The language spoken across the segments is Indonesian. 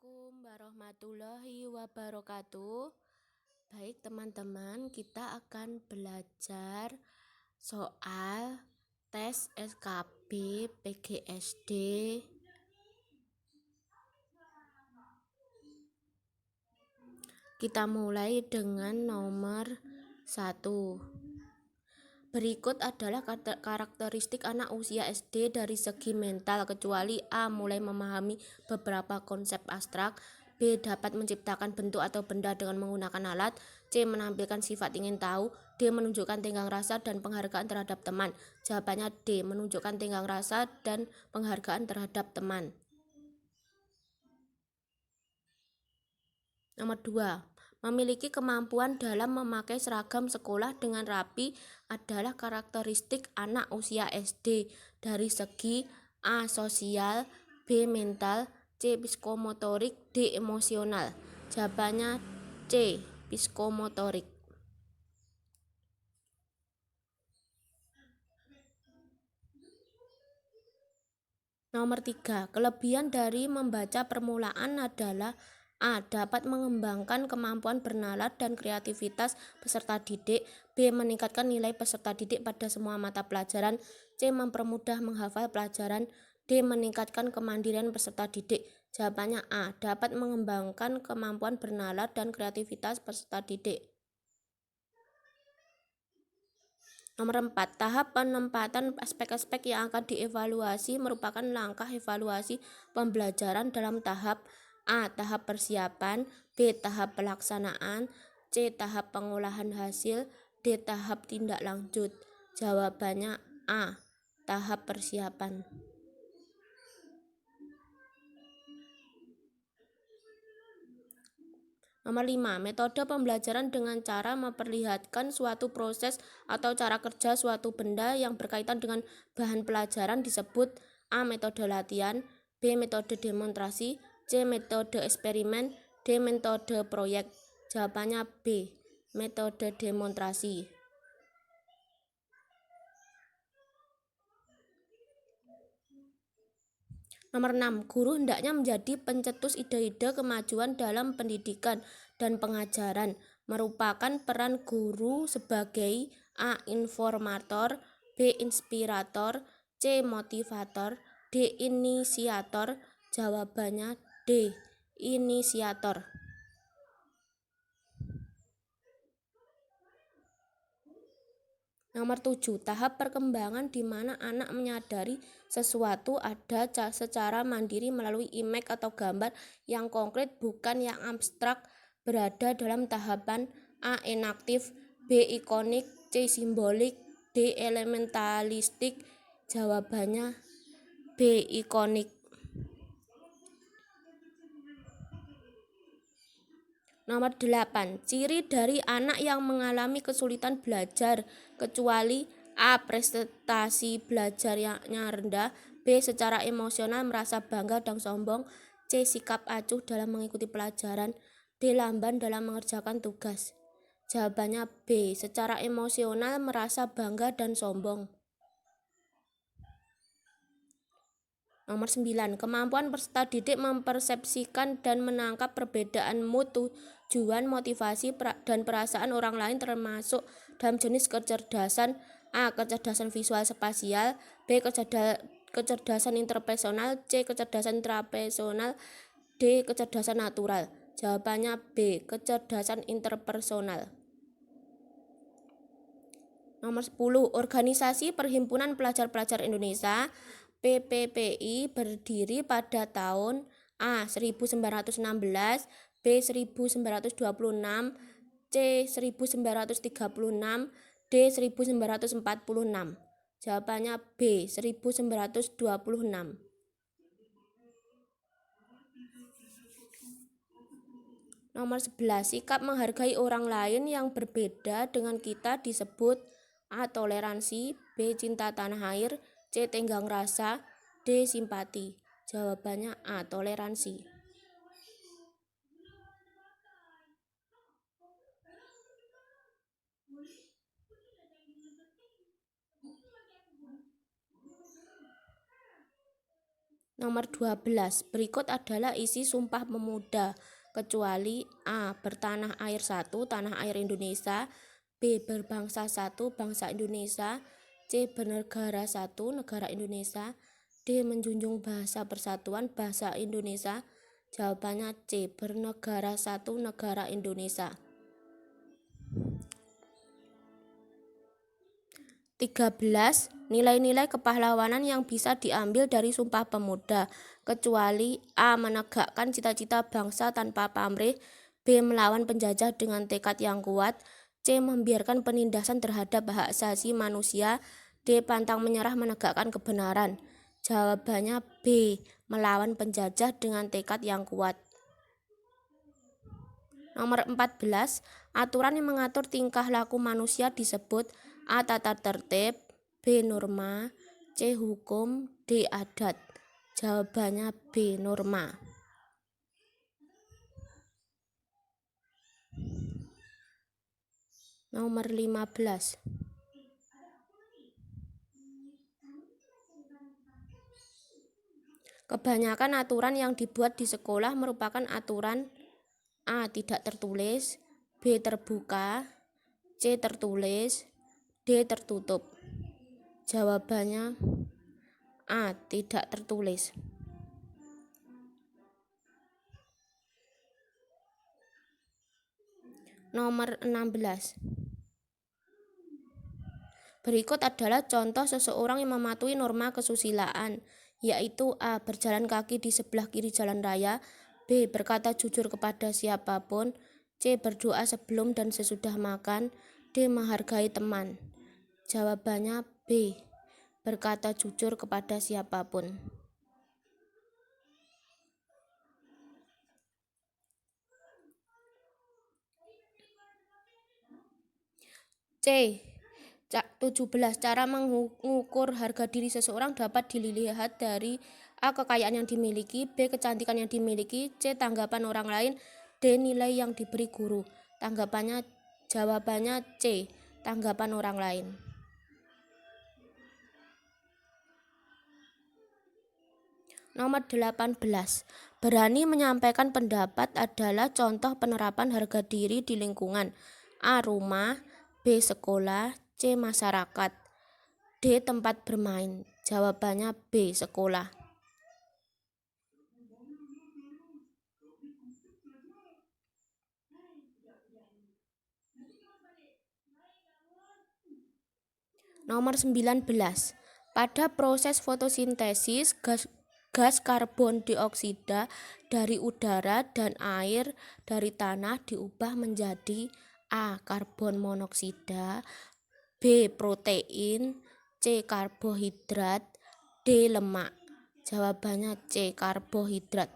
Assalamualaikum warahmatullahi wabarakatuh. Baik teman-teman, kita akan belajar soal tes SKB PGSD. Kita mulai dengan nomor 1. Berikut adalah karakteristik anak usia SD dari segi mental, kecuali A. mulai memahami beberapa konsep abstrak, B. dapat menciptakan bentuk atau benda dengan menggunakan alat, C. menampilkan sifat ingin tahu, D. menunjukkan tenggang rasa dan penghargaan terhadap teman. Jawabannya D. menunjukkan tenggang rasa dan penghargaan terhadap teman. Nomor 2. Memiliki kemampuan dalam memakai seragam sekolah dengan rapi adalah karakteristik anak usia SD dari segi A. sosial, B. mental, C. psikomotorik, D. emosional. Jawabannya C. psikomotorik. Nomor 3. Kelebihan dari membaca permulaan adalah A. dapat mengembangkan kemampuan bernalar dan kreativitas peserta didik, B. meningkatkan nilai peserta didik pada semua mata pelajaran, C. mempermudah menghafal pelajaran, D. meningkatkan kemandirian peserta didik. Jawabannya A. dapat mengembangkan kemampuan bernalar dan kreativitas peserta didik. Nomor 4. Tahap penempatan aspek-aspek yang akan dievaluasi merupakan langkah evaluasi pembelajaran dalam tahap A. Tahap persiapan, B. Tahap pelaksanaan, C. Tahap pengolahan hasil, D. Tahap tindak lanjut. Jawabannya A. Tahap persiapan. Nomor 5. Metode pembelajaran dengan cara memperlihatkan suatu proses atau cara kerja suatu benda yang berkaitan dengan bahan pelajaran disebut A. Metode latihan, B. Metode demonstrasi, C. Metode eksperimen, D. Metode proyek. Jawabannya B. Metode demonstrasi. Nomor 6. Guru hendaknya menjadi pencetus ide-ide kemajuan dalam pendidikan dan pengajaran. Merupakan peran guru sebagai A. informator, B. inspirator, C. motivator, D. inisiator. Jawabannya D. Inisiator. Nomor 7. Tahap perkembangan di mana anak menyadari sesuatu ada secara mandiri melalui image atau gambar yang konkret bukan yang abstrak, berada dalam tahapan A. enaktif, B. ikonik, C. simbolik, D. elementalistik. Jawabannya B. ikonik. Nomor 8. Ciri dari anak yang mengalami kesulitan belajar, kecuali A. prestasi belajarnya rendah, B. secara emosional merasa bangga dan sombong, C. sikap acuh dalam mengikuti pelajaran, D. lamban dalam mengerjakan tugas. Jawabannya B. secara emosional merasa bangga dan sombong. Nomor 9. Kemampuan peserta didik mempersepsikan dan menangkap perbedaan mood, tujuan, motivasi, dan perasaan orang lain termasuk dalam jenis kecerdasan A. kecerdasan visual spasial, B. kecerdasan interpersonal, C. kecerdasan intrapersonal, D. kecerdasan natural. Jawabannya B. kecerdasan interpersonal. Nomor 10. Organisasi Perhimpunan Pelajar-Pelajar Indonesia PPPI berdiri pada tahun A. 1916, B. 1926, C. 1936, D. 1946. Jawabannya B. 1926. Nomor 11. Sikap menghargai orang lain yang berbeda dengan kita disebut A. toleransi, B. cinta tanah air, C. tenggang rasa, D. simpati. Jawabannya A. toleransi. Nomor 12. Berikut adalah isi Sumpah Pemuda, kecuali A. Bertanah air satu, tanah air Indonesia. B. Berbangsa satu, bangsa Indonesia. C. Bernegara satu, negara Indonesia. D. Menjunjung bahasa persatuan, bahasa Indonesia. Jawabannya C. Bernegara satu, negara Indonesia. 13. Nilai-nilai kepahlawanan yang bisa diambil dari Sumpah Pemuda, kecuali A. Menegakkan cita-cita bangsa tanpa pamrih. B. Melawan penjajah dengan tekad yang kuat. C. Membiarkan penindasan terhadap hak asasi manusia. D. Pantang menyerah menegakkan kebenaran. Jawabannya B. Melawan penjajah dengan tekad yang kuat. Nomor 14. Aturan yang mengatur tingkah laku manusia disebut A. Tata tertib, B. Norma, C. Hukum, D. Adat. Jawabannya B. Norma. Nomor 15. Kebanyakan aturan yang dibuat di sekolah merupakan aturan A. Tidak tertulis, B. Terbuka, C. Tertulis, D. Tertutup. Jawabannya A. Tidak tertulis. Nomor 16. Berikut adalah contoh seseorang yang mematuhi norma kesusilaan, yaitu A. Berjalan kaki di sebelah kiri jalan raya. B. Berkata jujur kepada siapapun. C. Berdoa sebelum dan sesudah makan. D. Menghargai teman. Jawabannya B. Berkata jujur kepada siapapun. C. 17. Cara mengukur harga diri seseorang dapat dilihat dari A. Kekayaan yang dimiliki, B. Kecantikan yang dimiliki, C. Tanggapan orang lain, D. Nilai yang diberi guru. Jawabannya C. Tanggapan orang lain. Nomor 18. Berani menyampaikan pendapat adalah contoh penerapan harga diri di lingkungan. A. Rumah, B. Sekolah, C. Masyarakat, D. Tempat bermain. Jawabannya B. Sekolah. Nomor 19. Pada proses fotosintesis, gas karbon dioksida dari udara dan air dari tanah diubah menjadi A. Karbon monoksida, B. Protein, C. Karbohidrat, D. Lemak. Jawabannya C. Karbohidrat.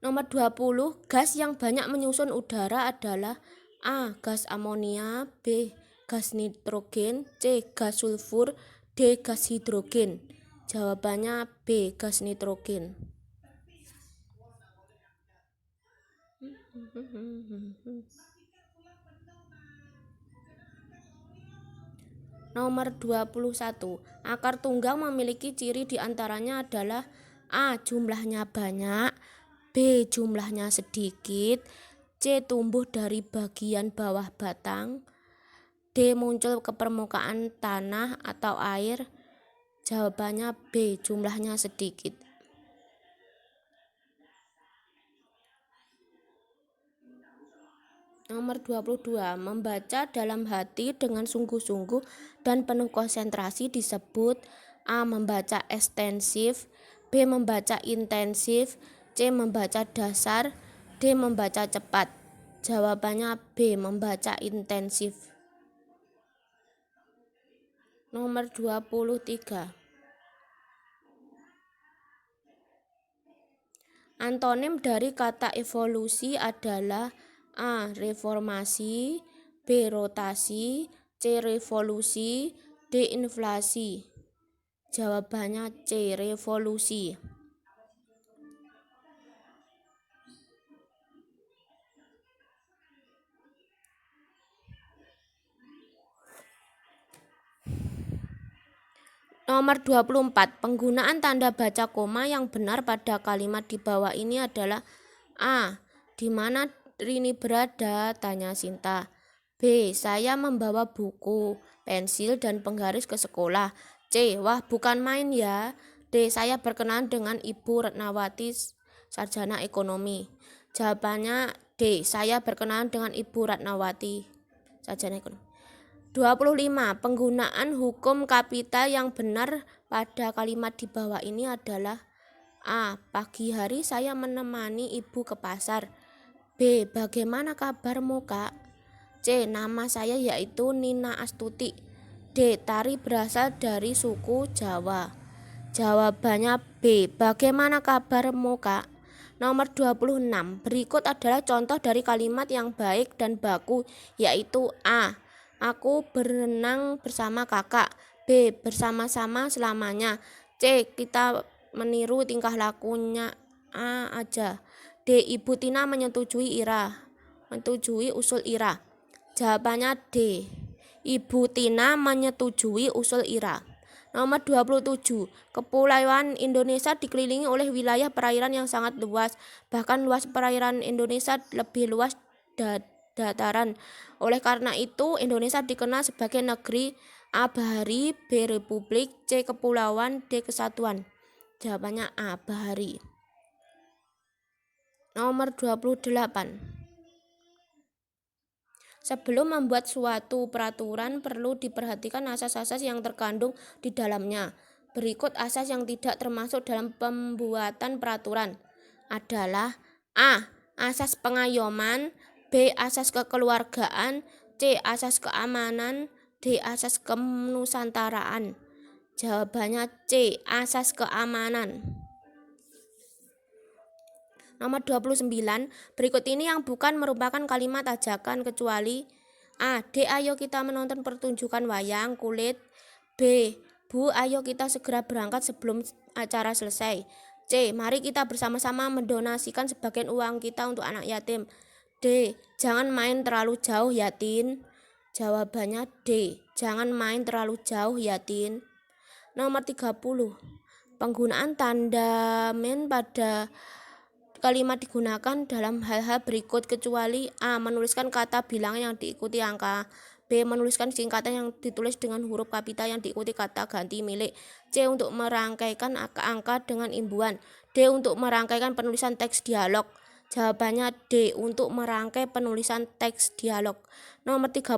Nomor 20. Gas yang banyak menyusun udara adalah A. Gas amonia, B. Gas nitrogen, C. Gas sulfur, D. Gas hidrogen. Jawabannya B. Gas nitrogen. Nomor 21. Akar tunggang memiliki ciri diantaranya adalah A. Jumlahnya banyak, B. Jumlahnya sedikit, C. Tumbuh dari bagian bawah batang, D. Muncul ke permukaan tanah atau air. Jawabannya B. Jumlahnya sedikit. Nomor 22. Membaca dalam hati dengan sungguh-sungguh dan penuh konsentrasi disebut A. Membaca ekstensif, B. Membaca intensif, C. Membaca dasar, D. Membaca cepat. Jawabannya B. Membaca intensif. Nomor 23. Antonim dari kata evolusi adalah A. Reformasi, B. Rotasi, C. Revolusi, D. Inflasi. Jawabannya C. Revolusi. Nomor 24. Penggunaan tanda baca koma yang benar pada kalimat di bawah ini adalah A. Di mana Rini berada? Tanya Sinta. B. Saya membawa buku, pensil, dan penggaris ke sekolah. C. Wah, bukan main ya. D. Saya berkenalan dengan Ibu Retnawati, sarjana ekonomi. Jawabannya D. Saya berkenalan dengan Ibu Ratnawati, sarjana ekonomi. 25. Penggunaan hukum kapital yang benar pada kalimat di bawah ini adalah A. Pagi hari saya menemani ibu ke pasar. B. Bagaimana kabarmu, Kak? C. Nama saya yaitu Nina Astuti. D. Tari berasal dari suku Jawa. Jawabannya B. Bagaimana kabarmu, Kak? Nomor 26. Berikut adalah contoh dari kalimat yang baik dan baku, yaitu A. Aku berenang bersama kakak. B. Bersama-sama selamanya. C. Kita meniru tingkah lakunya A aja. D. Ibu Tina menyetujui usul Ira. Jawabannya D. Ibu Tina menyetujui usul Ira. Nomor 27. Kepulauan Indonesia dikelilingi oleh wilayah perairan yang sangat luas. Bahkan luas perairan Indonesia lebih luas dataran. Oleh karena itu, Indonesia dikenal sebagai negeri A. Bahari, B. Republik, C. Kepulauan, D. Kesatuan. Jawabannya A. Bahari. Nomor 28. Sebelum membuat suatu peraturan, perlu diperhatikan asas-asas yang terkandung di dalamnya. Berikut asas yang tidak termasuk dalam pembuatan peraturan adalah A. Asas pengayoman, B. Asas kekeluargaan, C. Asas keamanan, D. Asas kenusantaraan. Jawabannya C. Asas keamanan. Nomor 29. Berikut ini yang bukan merupakan kalimat ajakan kecuali A. D. Ayo kita menonton pertunjukan wayang kulit. B. Bu, ayo kita segera berangkat sebelum acara selesai. C. Mari kita bersama-sama mendonasikan sebagian uang kita untuk anak yatim. D. Jangan main terlalu jauh ya, Tin. Jawabannya D. Jangan main terlalu jauh ya, Tin. Nomor 30. Penggunaan tanda men pada kalimat digunakan dalam hal-hal berikut kecuali A. Menuliskan kata bilangan yang diikuti angka. B. Menuliskan singkatan yang ditulis dengan huruf kapital yang diikuti kata ganti milik. C. Untuk merangkaikan angka-angka dengan imbuhan. D. Untuk merangkaikan penulisan teks dialog. Jawabannya D. Untuk merangkai penulisan teks dialog. Nomor 31.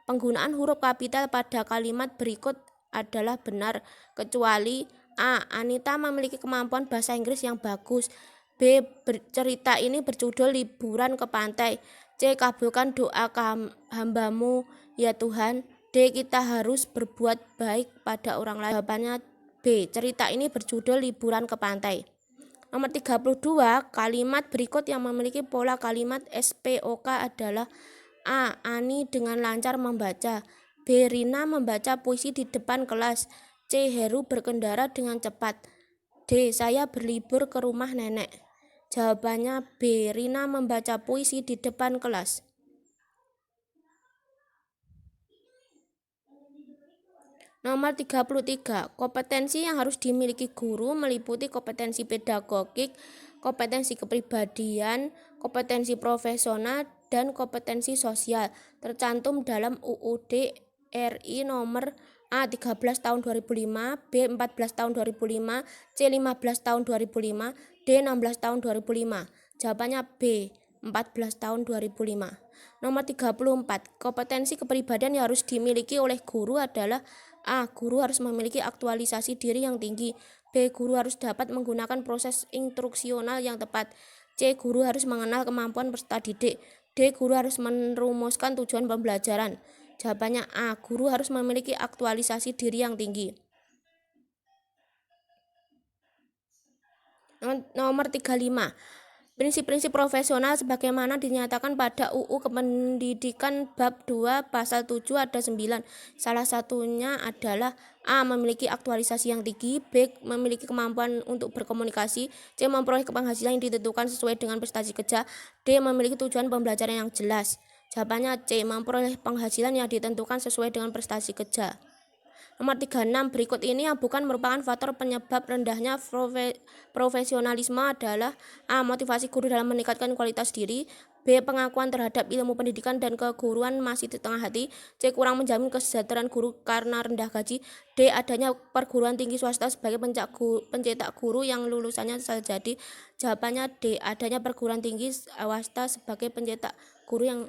Penggunaan huruf kapital pada kalimat berikut adalah benar kecuali A. Anita memiliki kemampuan bahasa Inggris yang bagus. B. Cerita ini berjudul Liburan ke Pantai. C. Kabulkan doa hambamu ya Tuhan. D. Kita harus berbuat baik pada orang lain. Jawabannya B. Cerita ini berjudul Liburan ke Pantai. Nomor 32. Kalimat berikut yang memiliki pola kalimat SPOK adalah A. Ani dengan lancar membaca. B. Rina membaca puisi di depan kelas. C. Heru berkendara dengan cepat. D. Saya berlibur ke rumah nenek. Jawabannya B. Rina membaca puisi di depan kelas. Nomor 33. Kompetensi yang harus dimiliki guru meliputi kompetensi pedagogik, kompetensi kepribadian, kompetensi profesional, dan kompetensi sosial. Tercantum dalam UUD RI nomor A 13 tahun 2005, B 14 tahun 2005, C 15 tahun 2005, D 16 tahun 2005. Jawabannya B 14 tahun 2005. Nomor 34. Kompetensi kepribadian yang harus dimiliki oleh guru adalah A. Guru harus memiliki aktualisasi diri yang tinggi. B. Guru harus dapat menggunakan proses instruksional yang tepat. C. Guru harus mengenal kemampuan peserta didik. D. Guru harus merumuskan tujuan pembelajaran. Jawabannya A. Guru harus memiliki aktualisasi diri yang tinggi. Nomor 35. Prinsip-prinsip profesional sebagaimana dinyatakan pada UU Kependidikan Bab 2 Pasal 7 ada 9. Salah satunya adalah A. Memiliki aktualisasi yang tinggi. B. Memiliki kemampuan untuk berkomunikasi. C. Memperoleh penghasilan yang ditentukan sesuai dengan prestasi kerja. D. Memiliki tujuan pembelajaran yang jelas. Jawabannya C. Memperoleh penghasilan yang ditentukan sesuai dengan prestasi kerja. Nomor 36, berikut ini yang bukan merupakan faktor penyebab rendahnya profesionalisme adalah A. Motivasi guru dalam meningkatkan kualitas diri, B. Pengakuan terhadap ilmu pendidikan dan keguruan masih di tengah hati, C. Kurang menjamin kesejahteraan guru karena rendah gaji, D. Adanya perguruan tinggi swasta sebagai pencetak guru yang lulusannya sejadi. Jawabannya D. Adanya perguruan tinggi swasta sebagai pencetak guru yang.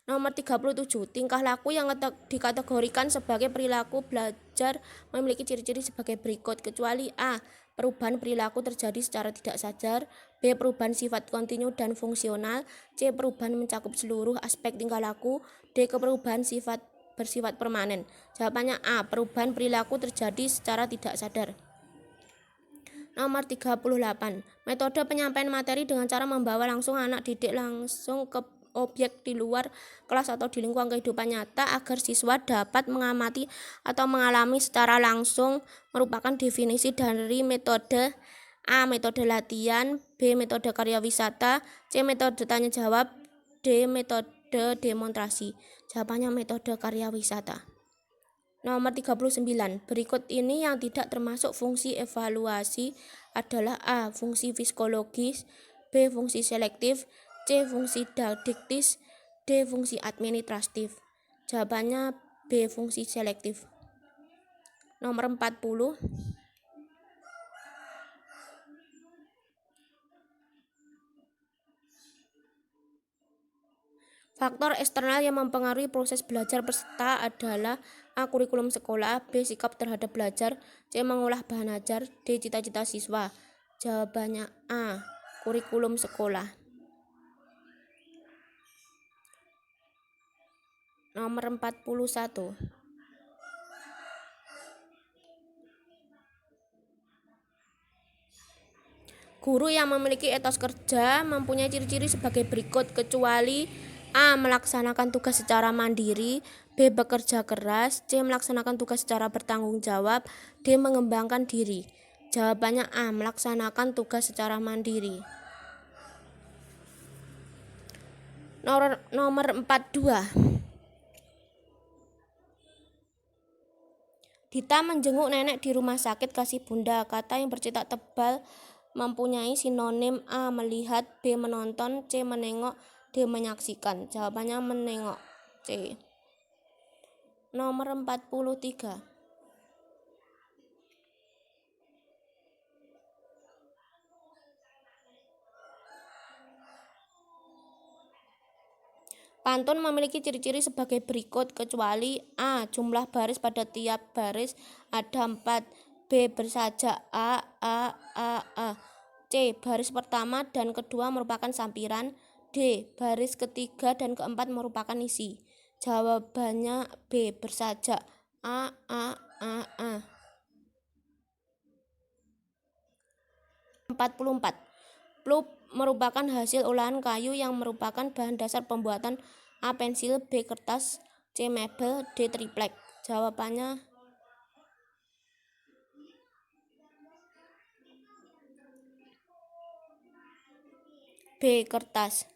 Nomor 37, tingkah laku yang dikategorikan sebagai perilaku belajar memiliki ciri-ciri sebagai berikut, kecuali A. Perubahan perilaku terjadi secara tidak sadar, B. Perubahan sifat kontinu dan fungsional, C. Perubahan mencakup seluruh aspek tingkah laku, D. Perubahan bersifat permanen. Jawabannya A. Perubahan perilaku terjadi secara tidak sadar. Nomor 38, metode penyampaian materi dengan cara membawa langsung anak didik langsung ke objek di luar kelas atau di lingkungan kehidupan nyata agar siswa dapat mengamati atau mengalami secara langsung merupakan definisi dari metode A. Metode latihan, B. Metode karya wisata, C. Metode tanya jawab, D. Metode demonstrasi. Jawabannya metode karya wisata. Nomor 39, berikut ini yang tidak termasuk fungsi evaluasi adalah A. Fungsi psikologis, B. Fungsi selektif, C. Fungsi didaktis, D. Fungsi administratif. Jawabannya B. Fungsi selektif. Nomor 40, faktor eksternal yang mempengaruhi proses belajar peserta adalah A. Kurikulum sekolah, B. Sikap terhadap belajar, C. Mengolah bahan ajar, D. Cita-cita siswa. Jawabannya A. Kurikulum sekolah. Nomor 41, guru yang memiliki etos kerja mempunyai ciri-ciri sebagai berikut, kecuali A. Melaksanakan tugas secara mandiri, B. Bekerja keras, C. Melaksanakan tugas secara bertanggung jawab, D. Mengembangkan diri. Jawabannya A. Melaksanakan tugas secara mandiri. Nomor 42, Dita menjenguk nenek di rumah sakit Kasih Bunda. Kata yang bercetak tebal mempunyai sinonim A. Melihat, B. Menonton, C. Menengok, D. Menyaksikan. Jawabannya menengok, C. Nomor 43, pantun memiliki ciri-ciri sebagai berikut, kecuali A. Jumlah baris pada tiap baris ada 4, B. Bersajak A. C. Baris pertama dan kedua merupakan sampiran, D. Baris ketiga dan keempat merupakan isi. Jawabannya B. Bersajak A. 44, pulp merupakan hasil olahan kayu yang merupakan bahan dasar pembuatan A. Pensil, B. Kertas, C. Mebel, D. Triplek. Jawabannya B. Kertas.